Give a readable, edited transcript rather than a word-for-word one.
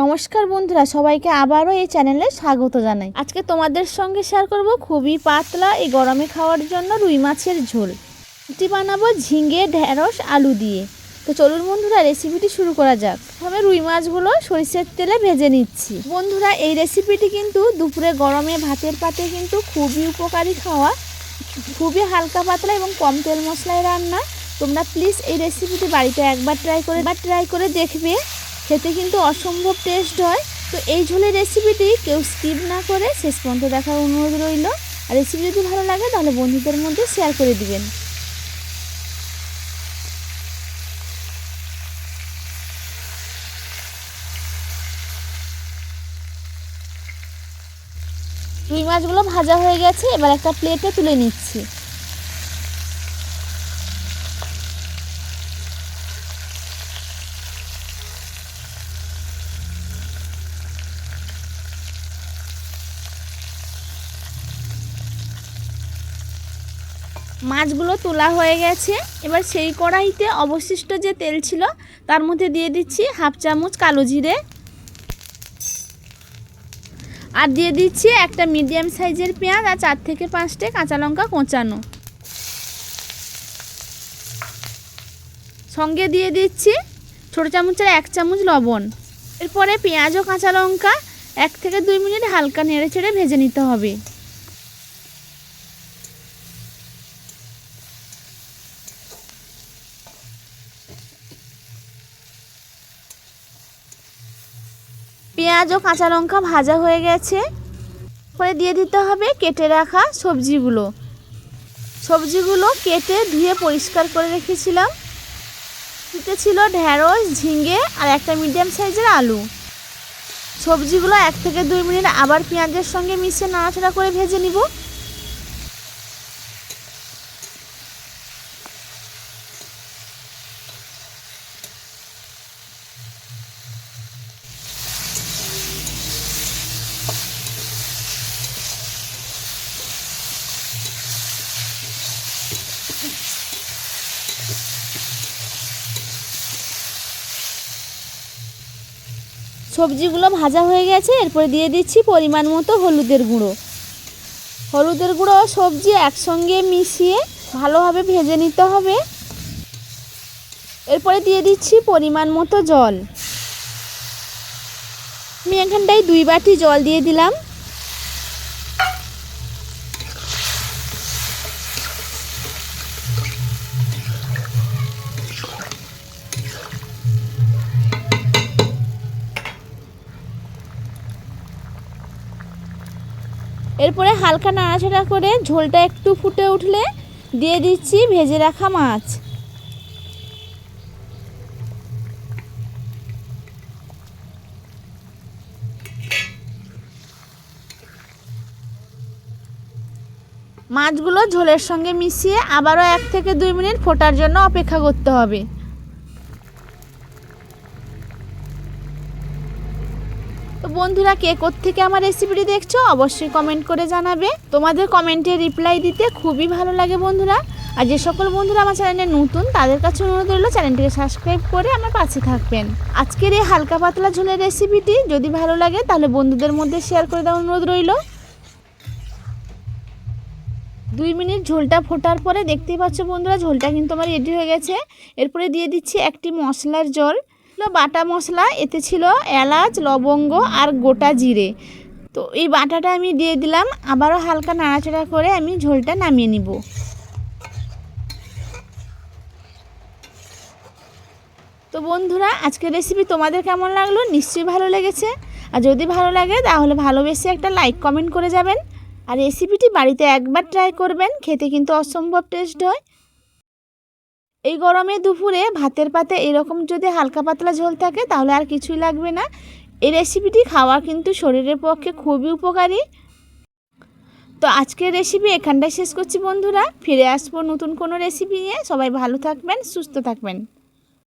নমস্কার বন্ধুরা, সবাইকে আবারও এই চ্যানেলে স্বাগত জানাই। আজকে তোমাদের সঙ্গে শেয়ার করব খুবই পাতলা এই গরমে খাওয়ার জন্য রুই মাছের ঝোল। এটি বানাবো ঝিঙে, ঢেঁড়স, আলু দিয়ে। তো চলুন বন্ধুরা, রেসিপিটি শুরু করা যাক। প্রথমে রুই মাছগুলো সরিষার তেলে ভেজে নিচ্ছি। বন্ধুরা, এই রেসিপিটি কিন্তু দুপুরে গরমে ভাতের পাতে কিন্তু খুবই উপকারী খাওয়া, খুবই হালকা পাতলা এবং কম তেল মশলায় রান্না। তোমরা প্লিজ এই রেসিপিটি বাড়িতে একবার ট্রাই করে দেখবে। খেতে কিন্তু অসম্ভব টেস্ট হয়। তো এই ঝোলের রেসিপিটি কেউ স্কিপ না করে শেষ পর্যন্ত দেখার অনুরোধ রইল। আর রেসিপি যদি ভালো লাগে তাহলে বন্ধুদের মধ্যে শেয়ার করে দিবেন। রুই মাছগুলো ভাজা হয়ে গেছে, এবার একটা প্লেটে তুলে নিচ্ছি। মাছগুলো তোলা হয়ে গেছে, এবার সেই কড়াইতে অবশিষ্ট যে তেল ছিল তার মধ্যে দিয়ে দিচ্ছি হাফ চামচ কালো জিরে, আর দিয়ে দিচ্ছি একটা মিডিয়াম সাইজের পেঁয়াজ আর 4 থেকে 5টে কাঁচা লঙ্কা কোঁচানো। সঙ্গে দিয়ে দিচ্ছি ছোটো চামচের 1 চামচ লবণ। এরপরে পেঁয়াজ ও কাঁচা লঙ্কা 1 থেকে 2 মিনিট হালকা নেড়ে চেড়ে ভেজে নিতে হবে। পেঁয়াজ ও কাঁচা লঙ্কা ভাজা হয়ে গেছে, পরে দিয়ে দিতে হবে কেটে রাখা সবজিগুলো কেটে ধুয়ে পরিষ্কার করে রেখেছিলাম। এতে ছিল ঢেঁড়স, ঝিঙে আর একটা মিডিয়াম সাইজের আলু। সবজিগুলো 1 থেকে 2 মিনিট আবার পেঁয়াজের সঙ্গে মিশিয়ে নাড়াচাড়া করে ভেজে নিব। সবজিগুলো ভাজা হয়ে গেছে, এরপরে দিয়ে দিচ্ছি পরিমাণ মতো হলুদের গুঁড়ো সবজি একসঙ্গে মিশিয়ে ভালোভাবে ভেজে নিতে হবে। এরপরে দিয়ে দিচ্ছি পরিমাণ মতো জল। আমি এখানটায় 2 বাটি জল দিয়ে দিলাম। এরপরে হালকা নাড়াচাড়া করে ঝোলটা একটু ফুটে উঠলে দিয়ে দিচ্ছি ভেজে রাখা মাছ। মাছগুলো ঝোলের সঙ্গে মিশিয়ে আবারও 1 থেকে 2 মিনিট ফোটার জন্য অপেক্ষা করতে হবে। তো বন্ধুরা, কে কোত্থেকে আমার রেসিপিটি দেখছো অবশ্যই কমেন্ট করে জানাবে। তোমাদের কমেন্টে রিপ্লাই দিতে খুবই ভালো লাগে বন্ধুরা। আর যে সকল বন্ধুরা আমার চ্যানেলে নতুন তাদের কাছে অনুরোধ রইল চ্যানেলটিকে সাবস্ক্রাইব করে আমার পাশে থাকবেন। আজকের এই হালকা পাতলা ঝোলের রেসিপিটি যদি ভালো লাগে তাহলে বন্ধুদের মধ্যে শেয়ার করে দেওয়ার অনুরোধ রইল। 2 মিনিট ঝোলটা ফোটার পরে দেখতেই পাচ্ছ বন্ধুরা, ঝোলটা কিন্তু আমার রেডি হয়ে গেছে। এরপরে দিয়ে দিচ্ছি একটি মশলার জল, বাটা মশলা। এতে ছিল এলাচ, লবঙ্গ আর গোটা জিরে। তো এই বাটাটা আমি দিয়ে দিলাম। আবারও হালকা নাড়াচাড়া করে আমি ঝোলটা নামিয়ে নিব। তো বন্ধুরা, আজকের রেসিপি তোমাদের কেমন লাগলো নিশ্চয়ই ভালো লেগেছে। আর যদি ভালো লাগে তাহলে ভালোবেসে একটা লাইক কমেন্ট করে যাবেন। আর রেসিপিটি বাড়িতে একবার ট্রাই করবেন, খেতে কিন্তু অসম্ভব টেস্ট হয়। এই গরমে দুপুরে ভাতের পাতে এরকম যদি হালকা পাতলা ঝোল থাকে তাহলে আর কিছুই লাগবে না। এই রেসিপিটি খাওয়া কিন্তু শরীরের পক্ষে খুবই উপকারী। তো আজকের রেসিপি এখানটায় শেষ করছি বন্ধুরা। ফিরে আসবো নতুন কোনো রেসিপি নিয়ে। সবাই ভালো থাকবেন, সুস্থ থাকবেন।